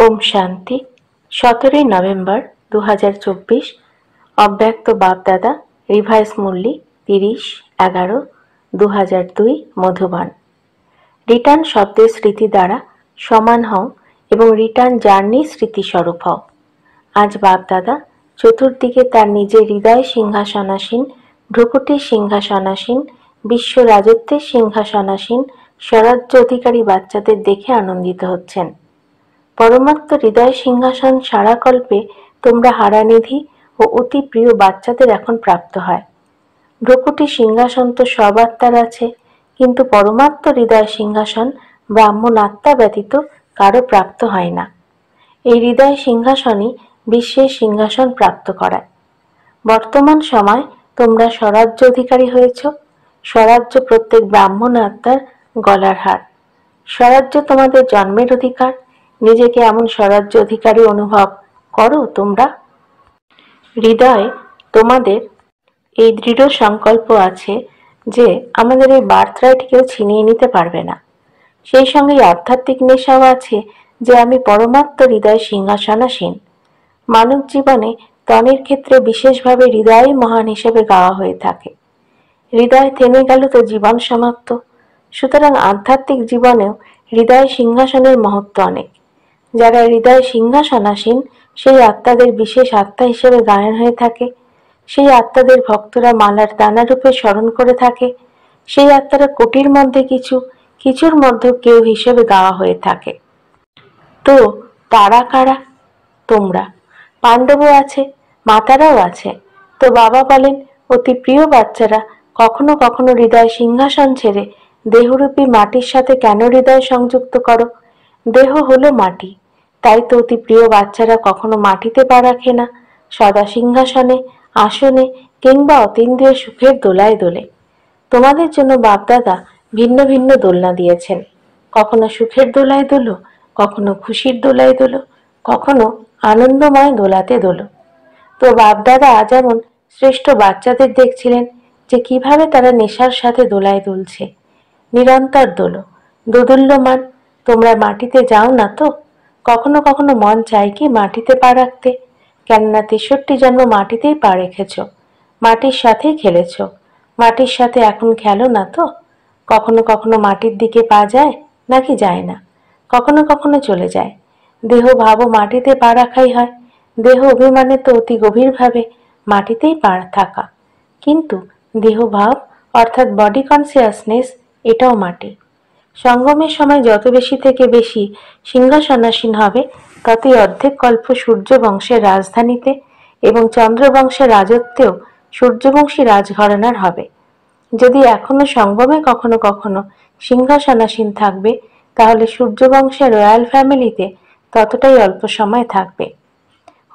ओम शांति 17 नवेम्बर 2024 अव्यक्त बापदादा रिभाइस मुरली 30/11/2002 मधुबन। रिटार्न शब्देर स्मृति द्वारा समान हओ एवं रिटार्न जार्नी स्मृति स्वरूप हओ। आज बापदादा चतुर्दिके तार निजेर हृदय सिंहासनासीन, भ्रुकुटी सिंहासनासीन, विश्व राजत्वेर सिंहासनासीन स्वराज्य अधिकारी बाच्चादेर देखे आनंदित हच्छेन। परमात्म हृदय सिंहासन सारा कल्पे तोमरा हारानिधि ओ अति प्रिय बाच्चादेर एखन प्राप्त हय। भ्रुकुटी सिंहासन तो सब आत्मार आछे, किन्तु परमात्म हृदय सिंहासन ब्राह्मण आत्मा व्यतीत कारो प्राप्त हय ना। এই হৃদয় সিংহাসনই বিশ্বের সিংহাসন প্রাপ্ত করায়। বর্তমান সময় তোমরা স্বরাজ্য অধিকারী হয়েছ। স্বরাজ্য প্রত্যেক ব্রাহ্মণ আত্মার গলার হার। স্বরাজ্য তোমাদের জন্মের অধিকার। নিজেকে এমন স্বরাজ্য অধিকারী অনুভব করো তোমরা। হৃদয়ে তোমাদের এই দৃঢ় সংকল্প আছে যে আমাদের এই বার্থরাইট কেউ ছিনিয়ে নিতে পারবে না। সেই সঙ্গে আধ্যাত্মিক নেশাও আছে যে আমি পরমাত্ম হৃদয় সিংহাসনাসীন। মানব জীবনে তনের ক্ষেত্রে বিশেষভাবে হৃদয়ই মহান হিসেবে গাওয়া হয়ে থাকে। হৃদয় থেমে গেল তো জীবন সমাপ্ত। সুতরাং আধ্যাত্মিক জীবনেও হৃদয় সিংহাসনের মহত্ব অনেক। যারা হৃদয় সিংহাসনাসীন সেই আত্মাদের বিশেষ আত্মা হিসেবে গায়ন হয়ে থাকে। সেই আত্মাদের ভক্তরা মালার দানারূপে স্মরণ করে থাকে। সেই আত্মারা কোটির মধ্যে কিছু, কিছুর মধ্যে কেউ হিসেবে গাওয়া হয়ে থাকে। তো তারা কারা? তোমরা। পাণ্ডবও আছে, মাতারাও আছে। তো বাবা বলেন, অতি প্রিয় বাচ্চারা, কখনো কখনো হৃদয় সিংহাসন ছেড়ে দেহরূপী মাটির সাথে কেন হৃদয় সংযুক্ত করো? দেহ হলো মাটি, তাই তো অতি প্রিয় বাচ্চারা কখনো মাটিতে পা রাখে না, সদা সিংহাসনে, আসনে কিংবা অতীন্দ্রিয় সুখের দোলায় দোলে। তোমাদের জন্য বাপদাদা ভিন্ন ভিন্ন দোলনা দিয়েছেন। কখনো সুখের দোলায় দোলো, কখনো খুশির দোলায় দোলো, কখনো আনন্দময় দোলাতে দোলো। তো বাপদাদা যেমন শ্রেষ্ঠ বাচ্চাদের দেখছিলেন যে কিভাবে তারা নেশার সাথে দোলায় দুলছে। নিরন্তর দোলো, দোদুল্যমান। তোমরা মাটিতে যাও না তো? কখনো কখনো মন চায় কি মাটিতে পা রাখতে? কেননা 63 জন্ম মাটিতেই পা রেখেছ, মাটির সাথেই খেলেছ। মাটির সাথে এখন খেলো না তো? কখনো কখনো মাটির দিকে পা যায় নাকি যায় না? কখনো কখনো চলে যায়। দেহ ভাবও মাটিতে পা রাখাই হয়। দেহ অভিমানে তো অতি গভীরভাবে মাটিতেই পা থাকা, কিন্তু দেহ ভাব অর্থাৎ বডি কনসিয়াসনেস এটাও মাটি। সঙ্গমের সময় যত বেশি থেকে বেশি সিংহাসনাসীন হবে ততই অর্ধেক কল্প সূর্য বংশের রাজধানীতে এবং চন্দ্রবংশের রাজত্বেও সূর্যবংশী রাজঘরানার হবে। যদি এখনো সঙ্গমে কখনো কখনো সিংহাসনাসীন থাকবে তাহলে সূর্যবংশের রয়্যাল ফ্যামিলিতে ততটাই অল্প সময় থাকবে।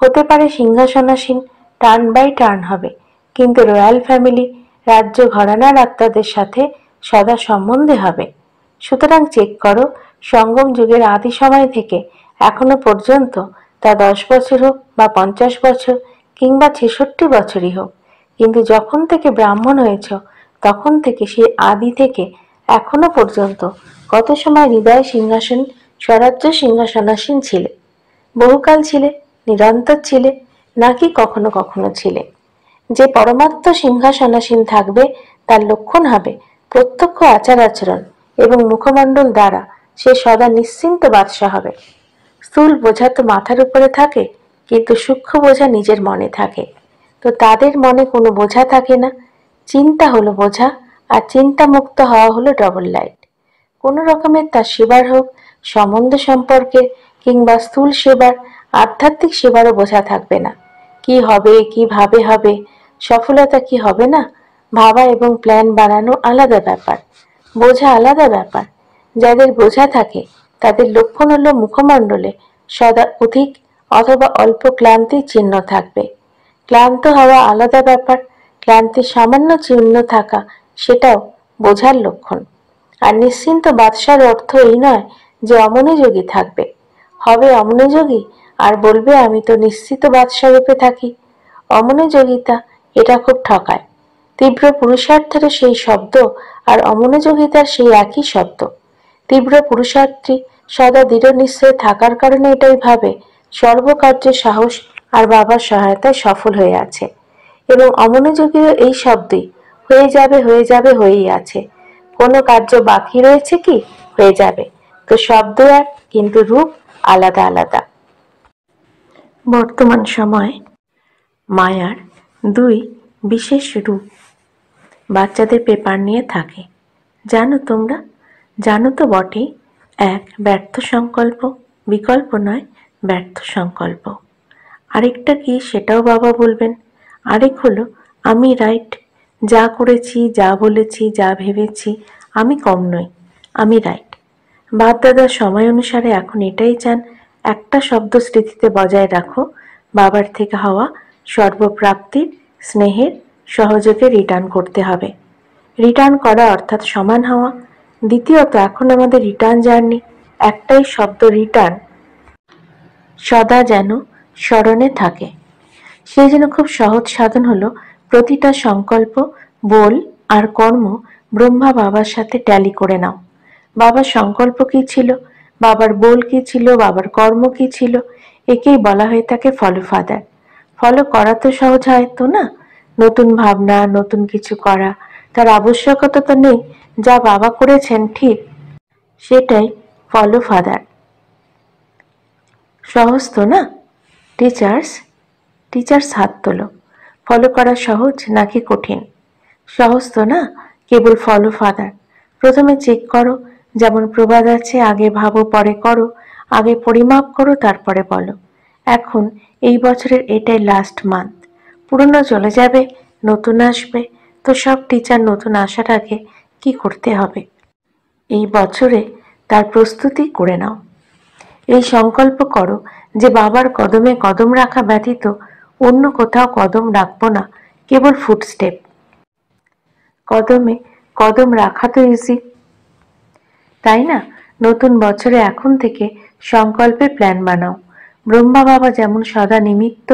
হতে পারে সিংহাসনাসীন টার্ন বাই টার্ন হবে, কিন্তু রয়্যাল ফ্যামিলি রাজ্য ঘরানার আত্মাদের সাথে সদা সম্বন্ধে হবে। সুতরাং চেক করো, সঙ্গম যুগের আদি সময় থেকে এখনো পর্যন্ত তা 10 বছর হোক বা 50 বছর কিংবা 66 বছরই হোক, কিন্তু যখন থেকে ব্রাহ্মণ হয়েছ তখন থেকে সেই আদি থেকে এখনো পর্যন্ত কত সময় হৃদয় সিংহাসন স্বরাজ্য সিংহাসনাসীন ছিলে? বহুকাল ছিলে, নিরন্তর ছিলে, নাকি কখনো কখনো ছিলে? যে পরমাত্ম সিংহাসনাসীন থাকবে তার লক্ষণ হবে প্রত্যক্ষ আচার আচরণ এবং মুখমণ্ডল দ্বারা সে সদা নিশ্চিন্ত বাদশা হবে। স্থূল বোঝা তো মাথার উপরে থাকে, কিন্তু সূক্ষ্ম বোঝা নিজের মনে থাকে। তো তাদের মনে কোনো বোঝা থাকে না। চিন্তা হলো বোঝা, আর চিন্তা মুক্ত হওয়া হলো ডবল লাইট। কোনো রকমের তার সেবার হোক, সম্বন্ধ সম্পর্কের কিংবা স্থূল সেবার, আধ্যাত্মিক সেবারও বোঝা থাকবে না। কি হবে, কিভাবে হবে, সফলতা কি হবে না, ভাবা এবং প্ল্যান বানানো আলাদা ব্যাপার, বোঝা আলাদা ব্যাপার। যাদের বোঝা থাকে তাদের লক্ষণ হলো মুখমণ্ডলে সদা অধিক অথবা অল্প ক্লান্তির চিহ্ন থাকবে। ক্লান্ত হওয়া আলাদা ব্যাপার, ক্লান্তির সামান্য চিহ্ন থাকা সেটাও বোঝার লক্ষণ। আর নিশ্চিন্ত বাদশার অর্থ এই নয় যে অমনোযোগী থাকবে। হবে অমনোযোগী আর বলবে আমি তো নিশ্চিত বাদশা রূপে থাকি। অমনোযোগিতা এটা খুব ঠকায়। তীব্র পুরুষার্থের সেই শব্দ আর অমনোযোগিতার সেই একই শব্দ। তীব্র পুরুষার্থী সদা দৃঢ় নিশ্চয় থাকার কারণে এটাই ভাবে সর্বকার্যে সাহস আর বাবার সহায়তায় সফল হয়ে আছে, এবং অমনোযোগীও এই শব্দই হয়ে যাবে হয়ে যাবে হয়েই আছে। কোনো কার্য বাকি রয়েছে কি? হয়ে যাবে। তো শব্দ এক, কিন্তু রূপ আলাদা আলাদা। বর্তমান সময় মায়ার দুই বিশেষ রূপ বাচ্চাদের পেপার নিয়ে থাকে। জানো তোমরা? জানো তো বটেই। এক, ব্যর্থ সংকল্প, বিকল্প নয়, ব্যর্থ সংকল্প। আরেকটা কি সেটাও বাবা বলবেন। আরেক হলো আমি রাইট, যা করেছি, যা বলেছি, যা ভেবেছি, আমি কম নই, আমি রাইট। বাপ দাদার সময় অনুসারে এখন এটাই চান, একটা শব্দ স্মৃতিতে বজায় রাখো, বাবার থেকে হওয়া সর্বপ্রাপ্তির স্নেহের সহযোগে রিটার্ন করতে হবে। রিটার্ন করা অর্থাৎ সমান হওয়া। দ্বিতীয়ত, এখন আমাদের রিটার্ন জার্নি, একটাই শব্দ রিটার্ন সদা যেন স্মরণে থাকে। সেই জন্য খুব সহজ সাধন হলো প্রতিটা সংকল্প, বল আর কর্ম ব্রহ্মা বাবার সাথে ট্যালি করে নাও। বাবার সংকল্প কি ছিল, বাবার বল কি ছিল, বাবার কর্ম কি ছিল, একেই বলা হয়ে থাকে ফলো ফাদার। ফলো করা তো সহজ হয় তো না, নতুন ভাবনা, নতুন কিছু করা, তার আবশ্যকতা তো নেই। যা বাবা করেছেন ঠিক সেটাই ফলো ফাদার। সহজ তো না? টিচার্স হাত তোলো। ফলো করা সহজ নাকি কঠিন? সহজ তো না? কেবল ফলো ফাদার। প্রথমে চেক করো, যেমন প্রবাদ আছে, আগে ভাবো পরে করো, আগে পরিমাপ করো তারপরে বলো। এখন এই বছরের এটাই লাস্ট মান্থ, পুরনো চলে যাবে, নতুন আসবে। তো সব টিচার নতুন আসার আগে কি করতে হবে? এই বছরে তার প্রস্তুতি করে নাও। এই সংকল্প করো যে বাবার কদমে কদম রাখা ব্যতীত অন্য কোথাও কদম রাখবো না, কেবল ফুটস্টেপ। কদমে কদম রাখা তো ইজি, তাই না? নতুন বছরে এখন থেকে সংকল্পের প্ল্যান বানাও। ব্রহ্মা বাবা যেমন সদা নিমিত্ত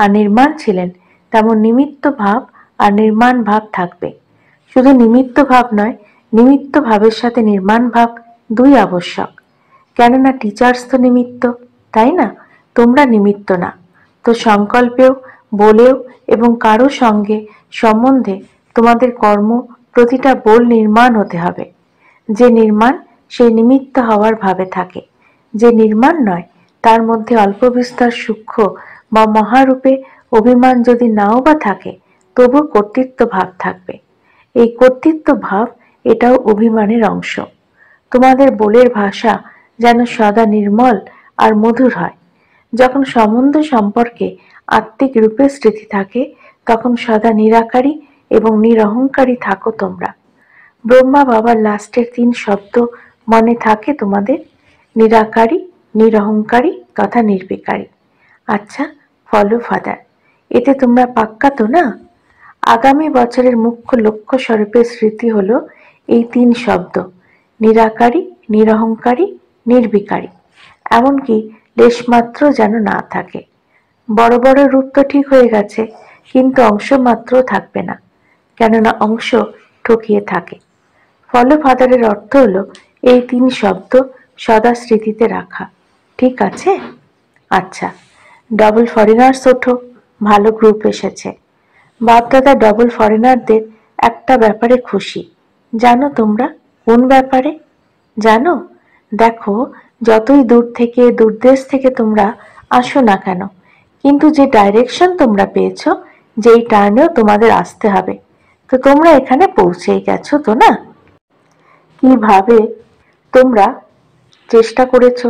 আর নির্মাণ ছিলেন, তেমন নিমিত্ত ভাব আর নির্মাণ ভাব থাকবে। শুধু নিমিত্ত ভাব নয়, নিমিত্ত ভাবের সাথে নির্মাণ ভাব দুই আবশ্যক। কেননা টিচার্স তো নিমিত্ত, তাই না? তোমরা নিমিত্ত না। তো সংকল্পেও, বলেও এবং কারো সঙ্গে সম্বন্ধে তোমাদের কর্ম প্রতিটা বল নির্মাণ হতে হবে। যে নির্মাণ সেই নিমিত্ত হওয়ার ভাবে থাকে, যে নির্মাণ নয় তার মধ্যে অল্প বিস্তর সূক্ষ্ম বা মহারূপে অভিমান যদি নাও বা থাকে, তবু কর্তৃত্ব ভাব থাকবে। এই কর্তৃত্ব ভাব এটাও অভিমানের অংশ। তোমাদের বলের ভাষা যেন সদা নির্মল আর মধুর হয়। যখন সম্বন্ধ সম্পর্কে আত্মিক রূপে স্মৃতি থাকে, তখন সদা নিরাকারী এবং নিরহংকারী থাকো তোমরা। ব্রহ্মা বাবার লাস্টের 3 শব্দ মনে থাকে তোমাদের? নিরাকারী, নিরহংকারী তথা নির্বিকারী। আচ্ছা, ফলো ফাদার। এতে তোমরা পাক্কা তো না? আগামী বছরের মুখ্য লক্ষ্য স্বরূপের স্মৃতি হলো এই 3 শব্দ, নিরাকারী, নিরহংকারী, নির্বিকারী। এমনকি লেশমাত্র যেন না থাকে। বড় বড় রূপ তো ঠিক হয়ে গেছে, কিন্তু অংশ মাত্র থাকবে না, কেননা অংশ ঠকিয়ে থাকে। ফলো ফাদারের অর্থ হলো এই 3 শব্দ সদা স্মৃতিতে রাখা। ঠিক আছে? আচ্ছা, ডবল ফরেনার্স ওঠো, ভালো গ্রুপ এসেছে। বাপদাদা ডবল ফরেনারদের একটা ব্যাপারে খুশি। জানো তোমরা কোন ব্যাপারে? জানো? দেখো, যতই দূর থেকে, দূরদেশ থেকে তোমরা আসো না কেন, কিন্তু যে ডাইরেকশন তোমরা পেয়েছো, যেই টার্নেও তোমাদের আসতে হবে, তো তোমরা এখানে পৌঁছেই গেছো তো না? কিভাবে তোমরা চেষ্টা করেছো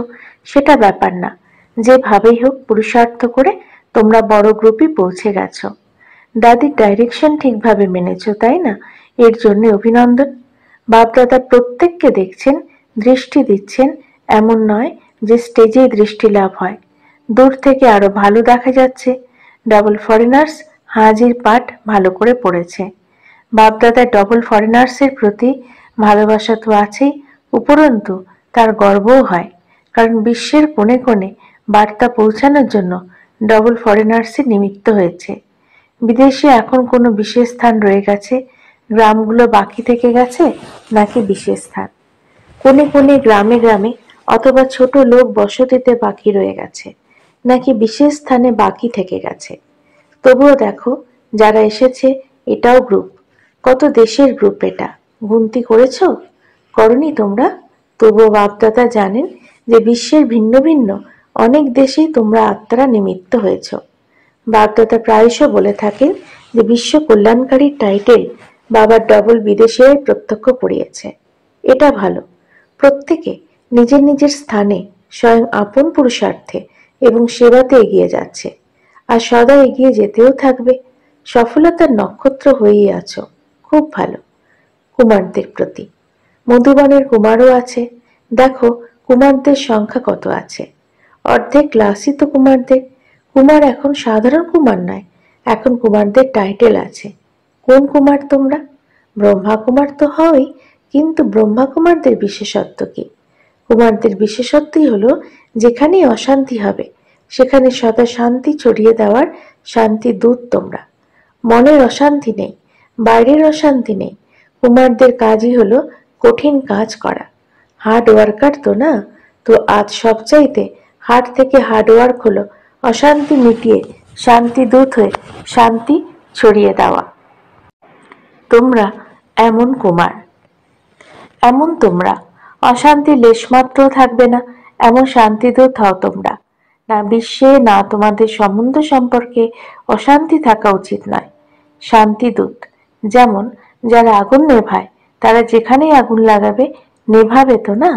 সেটা ব্যাপার না, যেভাবেই হোক পুরুষার্থ করে তোমরা বড় গ্রুপে পৌঁছে গেছো। দাদির ডাইরেকশন ঠিকভাবে মেনেছো, তাই না? এর জন্য অভিনন্দন। বাপদাদা প্রত্যেককে দেখছেন, দৃষ্টি দিচ্ছেন। এমন নয় যে স্টেজেই দৃষ্টি লাভ হয়, দূর থেকে আরো ভালো দেখা যাচ্ছে। ডাবল ফরেনার্স হাজির পাঠ ভালো করে পড়েছে। বাপদাদার ডবল ফরেনার্সের প্রতি ভালোবাসা তো আছেই, উপরন্তু তার গর্বও হয়, কারণ বিশ্বের কোণে কোণে বার্তা পৌঁছানোর জন্য ডবল ফরেনার্সই নিমিত্ত হয়েছে। বিদেশে এখন কোনো বিশেষ স্থান রয়ে গেছে, গ্রামগুলো বাকি থেকে গেছে নাকি বিশেষ স্থান? কোণে কোণে, গ্রামে গ্রামে অথবা ছোট লোক বসতিতে বাকি রয়ে গেছে, নাকি বিশেষ স্থানে বাকি থেকে গেছে। তবুও দেখো, যারা এসেছে এটাও গ্রুপ। কত দেশের গ্রুপ এটা, গুনতি করেছো? করনি তোমরা? তবুও বাপদাদা জানেন যে বিশ্বের ভিন্ন ভিন্ন অনেক দেশেই তোমরা আত্মারা নিমিত্ত হয়েছ। বাপদাদা প্রায়শ বলে থাকেন যে বিশ্ব কল্যাণকারীর টাইটেল বাবার ডবল বিদেশে প্রত্যক্ষ করিয়েছে। এটা ভালো। প্রত্যেকে নিজের নিজের স্থানে স্বয়ং আপন পুরুষার্থে এবং সেবাতে এগিয়ে যাচ্ছে, আর সদা এগিয়ে যেতেও থাকবে। সফলতার নক্ষত্র হয়েই আছো, খুব ভালো। কুমারদের প্রতি, মধুবনের কুমারও আছে। দেখো কুমারদের সংখ্যা কত আছে, অর্ধেক ক্লাসই তো কুমারদের। কুমার এখন সাধারণ কুমার নয়, এখন কুমারদের টাইটেল আছে। কোন কুমার তোমরা? ব্রহ্মা কুমার তো হওই, কিন্তু ব্রহ্মা কুমারদের বিশেষত্ব কি? কুমারদের বিশেষত্বই হলো যেখানেই অশান্তি হবে সেখানে সদা শান্তি ছড়িয়ে দেওয়ার শান্তি দূত তোমরা। মনের অশান্তি নেই, বাইরের অশান্তি নেই। কুমারদের কাজই হলো কঠিন কাজ করা। হার্ড ওয়ার্কার তো না, তো আজ সবচাইতে হার্ড থেকে হার্ড ওয়ার্ক হলো অশান্তি মিটিয়ে শান্তি দূত হয়ে শান্তি ছড়িয়ে দেওয়া। তোমরা এমন কুমার, এমন তোমরা। অশান্তি লেশমাত্র থাকবে না এমন শান্তিদূত হও তোমরা। না বিশ্বে না তোমাদের সম্বন্ধ সম্পর্কে অশান্তি থাকা উচিত নয়। শান্তিদূত যেমন যারা আগুন নেভায়, তারা যেখানেই আগুন লাগাবে নেভাবে তো না।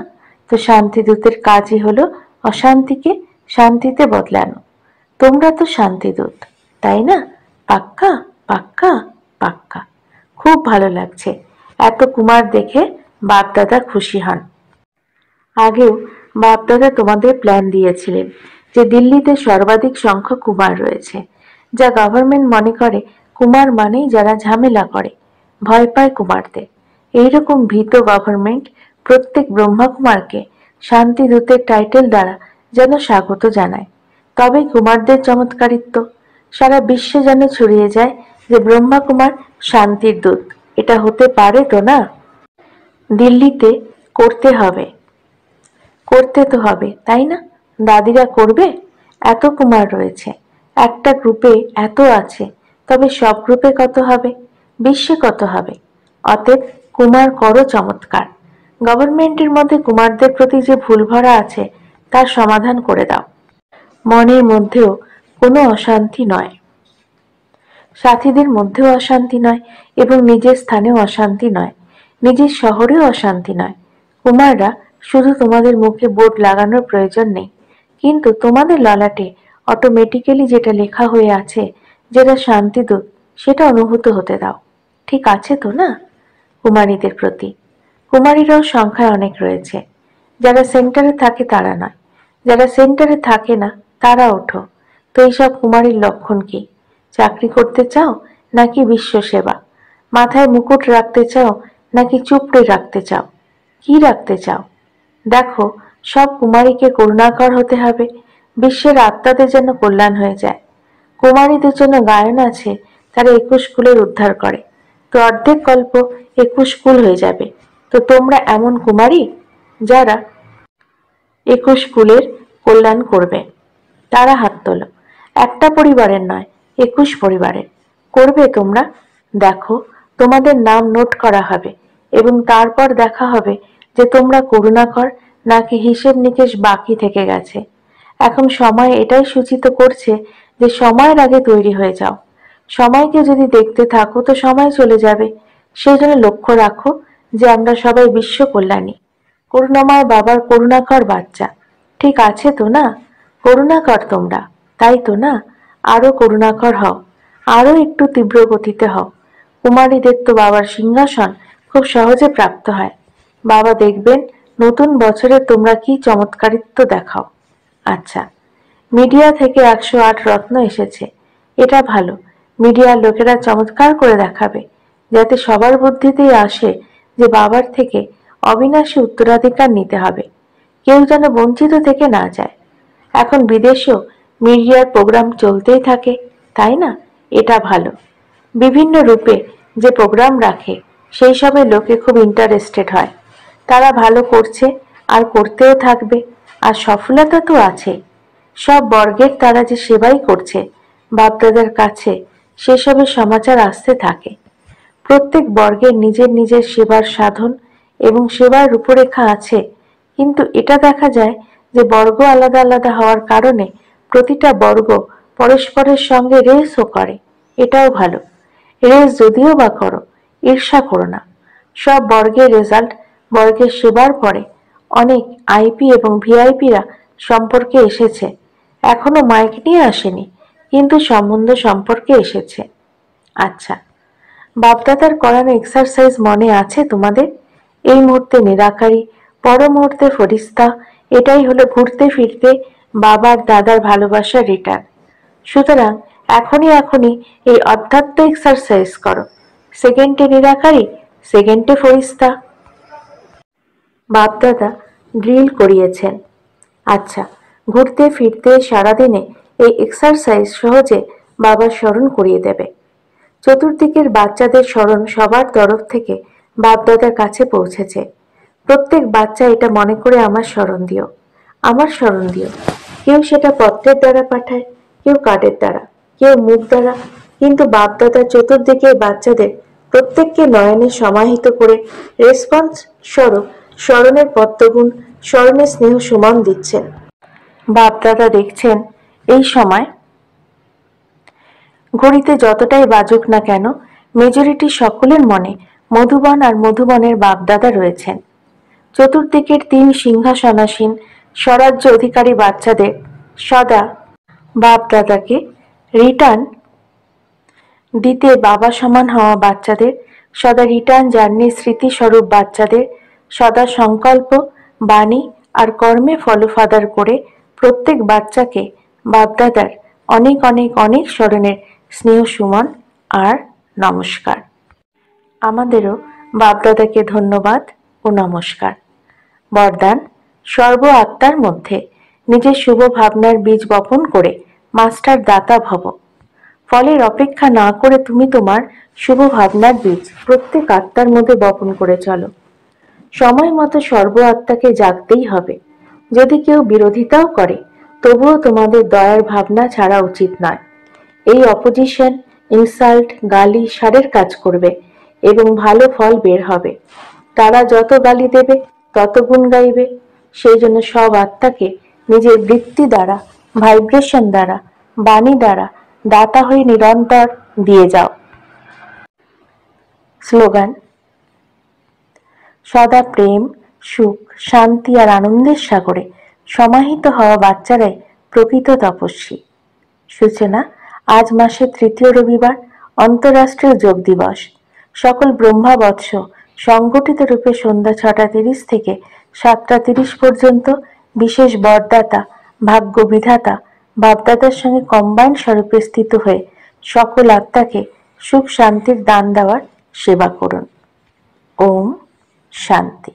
তো শান্তিদূতের কাজই হলো অশান্তিকে শান্তিতে বদলানো। তোমরা তো শান্তিদূত, তাই না? পাক্কা পাক্কা পাক্কা। খুব ভালো লাগছে। এত কুমার দেখে বাপদাদা খুশি হন। আগেও বাপদাদা তোমাদের প্ল্যান দিয়েছিলেন যে দিল্লিতে সর্বাধিক সংখ্যক কুমার রয়েছে, যা গভর্নমেন্ট মনে করে কুমার মানেই যারা ঝামেলা করে, ভয় পায় কুমারদের। এইরকম ভীত গভর্নমেন্ট প্রত্যেক ব্রহ্মাকুমারকে শান্তিদূতের টাইটেল দ্বারা যেন স্বাগত জানায়। তবেই কুমারদের চমৎকারিত্ব সারা বিশ্বে যেন ছড়িয়ে যায় যে ব্রহ্মাকুমার শান্তির দূত। এটা হতে পারে তো না? দিল্লিতে করতে হবে, করতে তো হবে, তাই না? দাদিরা করবে? এত কুমার রয়েছে, একটা গ্রুপে এত আছে, তবে সব গ্রুপে কত হবে, বিশ্বে কত হবে? অতএব কুমার করো চমৎকার। গভর্নমেন্টের মধ্যে কুমারদের প্রতি যে ভুল ভরা আছে তার সমাধান করে দাও। মনের মধ্যেও কোনো অশান্তি নয়, সাথীদের মধ্যেও অশান্তি নয়, এবং নিজের স্থানেও অশান্তি নয়, নিজের শহরেও অশান্তি নয়। কুমাররা শুধু তোমাদের মুখে বোর্ড লাগানোর প্রয়োজন নেই, কিন্তু তোমাদের ললাটে অটোমেটিক্যালি যেটা লেখা হয়ে আছে, যেটা শান্তিদূত, সেটা অনুভূত হতে দাও। ঠিক আছে তো না? কুমারীদের প্রতি, কুমারীরাও সংখ্যায় অনেক রয়েছে। যারা সেন্টারে থাকে তারা নয়, যারা সেন্টারে থাকে না তারা ওঠো। তো এইসব কুমারীর লক্ষণ কি? চাকরি করতে চাও নাকি বিশ্ব সেবা? মাথায় মুকুট রাখতে চাও নাকি চুপড়ে রাখতে চাও? কি রাখতে চাও? দেখো, সব কুমারীকে করুণাকর হতে হবে, বিশ্বের আত্মাদের যেন কল্যাণ হয়ে যায়। কুমারীদের জন্য গায়ন আছে, তারা 21 কুলের উদ্ধার করে। তো অর্ধেক কল্প 21 কুল হয়ে যাবে। তো তোমরা এমন কুমারী যারা 21 কুলের কল্যাণ করবে। তারা হাত তোলো। একটা পরিবারের নয়, 21 পরিবারের করবে তোমরা। দেখো, তোমাদের নাম নোট করা হবে এবং তারপর দেখা হবে যে তোমরা করুণাকর নাকি হিসেব নিকেশ বাকি থেকে গেছে। এখন সময় এটাই সূচিত করছে যে সময়ের আগে তৈরি হয়ে যাও। সময়কে যদি দেখতে থাকো তো সময় চলে যাবে। সেই জন্য লক্ষ্য রাখো যে আমরা সবাই বিশ্ব কল্যাণী, করুণাময় বাবার করুণাকর বাচ্চা। ঠিক আছে তো না? করুণাকর তোমরা, তাই তো না? আরো করুণাকর হও, আরো একটু তীব্র গতিতে হও। কুমারীদের তো বাবার সিংহাসন খুব সহজে প্রাপ্ত হয়। বাবা দেখবেন নতুন বছরে তোমরা কি চমৎকারিত্ব দেখাও। আচ্ছা, মিডিয়া থেকে 108 রত্ন এসেছে, এটা ভালো। মিডিয়ার লোকেরা চমৎকার করে দেখাবে, যাতে সবার বুদ্ধিতেই আসে যে বাবার থেকে অবিনাশী উত্তরাধিকার নিতে হবে, কেউ যেন বঞ্চিত থেকে না যায়। এখন বিদেশেও মিডিয়ার প্রোগ্রাম চলতেই থাকে, তাই না? এটা ভালো। বিভিন্ন রূপে যে প্রোগ্রাম রাখে সেই সবে লোকে খুব ইন্টারেস্টেড হয়। তারা ভালো করছে, আর করতেও থাকবে, আর সফলতা তো আছে। সব বর্গের তারা যে সেবাই করছে বাপদাদার কাছে, সেসবের সমাচার আসতে থাকে। প্রত্যেক বর্গের নিজের নিজের সেবার সাধন এবং সেবার রূপরেখা আছে, কিন্তু এটা দেখা যায় যে বর্গ আলাদা আলাদা হওয়ার কারণে প্রতিটা বর্গ পরস্পরের সঙ্গে রেসও করে। এটাও ভালো। রেস যদিও বা করো, ঈর্ষা করো না। সব বর্গের রেজাল্ট বর্গের সেবার পরে অনেক আইপি এবং ভিআইপিরা সম্পর্কে এসেছে। এখনো মাইক নিয়ে আসেনি, কিন্তু সম্বন্ধ সম্পর্কে এসেছে। আচ্ছা, বাপদাদার করানো এক্সারসাইজ মনে আছে তোমাদের? এই মুহূর্তে নিরাকারী, পর মুহূর্তে ফরিস্তা, এটাই হলো ঘুরতে ফিরতে বাবার দাদার ভালোবাসার রিটার্ন। সুতরাং এখনই এই অধ্যাত্ম এক্সারসাইজ করো। সেকেন্ডে নিরাকারী, সেকেন্ডে ফরিস্তা। বাপদাদা ড্রিল করিয়েছেন। আচ্ছা, ঘুরতে ফিরতে সারাদিনে এই এক্সারসাইজ সহজে বাবার স্মরণ করিয়ে দেবে। চতুর্দিকের বাচ্চাদের স্মরণ সবার তরফ থেকে বাপদাদার কাছে পৌঁছেছে। প্রত্যেক বাচ্চা এটা মনে করে আমার স্মরণ দিও, আমার স্মরণ দিও। কেউ সেটা পত্রের দ্বারা পাঠায়, কেউ কার্ডের দ্বারা, কেউ মুখ দ্বারা, কিন্তু বাপদাদার চতুর্দিকের বাচ্চাদের প্রত্যেককে নয়নে সমাহিত করে রেসপন্স স্বরূপ স্মরণের পদ্মগুণ, স্মরণের স্নেহ সুমন দিচ্ছেন। বাপদাদা দেখছেন এই সময় ঘড়িতে যতটাই বাজুক না কেন, মেজরিটি সকলের মনে মধুবন আর মধুবনের বাপদাদা রয়েছেন। চতুর্দিকের 3 সিংহাসনাসীন স্বরাজ্য অধিকারী বাচ্চাদের সদা বাপদাদাকে রিটার্ন দিতে, বাবা সমান হওয়া বাচ্চাদের সদা রিটার্ন জার্নির স্মৃতিস্বরূপ বাচ্চাদের সদা সংকল্প, বাণী আর কর্মে ফলফাদার করে প্রত্যেক বাচ্চাকে বাপদাদার অনেক অনেক অনেক স্মরণের স্নেহ সুমন আর নমস্কার। আমাদেরও বাপদাদাকে ধন্যবাদ ও নমস্কার। বরদান, সর্ব আত্মার মধ্যে নিজের শুভ ভাবনার বীজ বপন করে মাস্টার দাতা ভব। ফলের অপেক্ষা না করে তুমি তোমার শুভ ভাবনার বীজ প্রত্যেক আত্মার মধ্যে বপন করে চলো। সময় মতো সর্ব আত্মাকে জাগতেই হবে। যদি কেউ বিরোধিতাও করে, তবুও তোমাদের দয়ার ভাবনা ছাড়া উচিত নয়। এই অপোজিশন, ইনসাল্ট, গালি সারের কাজ করবে এবং ভালো ফল বের হবে। তারা যত গালি দেবে তত গুণ গাইবে। সেই জন্য সব আত্মাকে নিজের বৃত্তি দ্বারা, ভাইব্রেশন দ্বারা, বাণী দ্বারা দাতা হয়ে নিরন্তর দিয়ে যাও। স্লোগান: সদা প্রেম, সুখ, শান্তি আর আনন্দের সাগরে সমাহিত হওয়া বাচ্চারাই প্রকৃত তপস্বী। সূচনা: আজ মাসের 3য় রবিবার, অন্তর্রাষ্ট্রীয় যোগ দিবস। সকল ব্রহ্মাবৎস সংগঠিত রূপে সন্ধ্যা 6:30 থেকে 7:30 পর্যন্ত বিশেষ বরদাতা, ভাগ্য বিধাতা বাপদাদার সঙ্গে কম্বাইন স্বরূপে স্থিত হয়ে সকল আত্মাকে সুখ শান্তির দান দেওয়ার সেবা করুন। ওম শান্তি।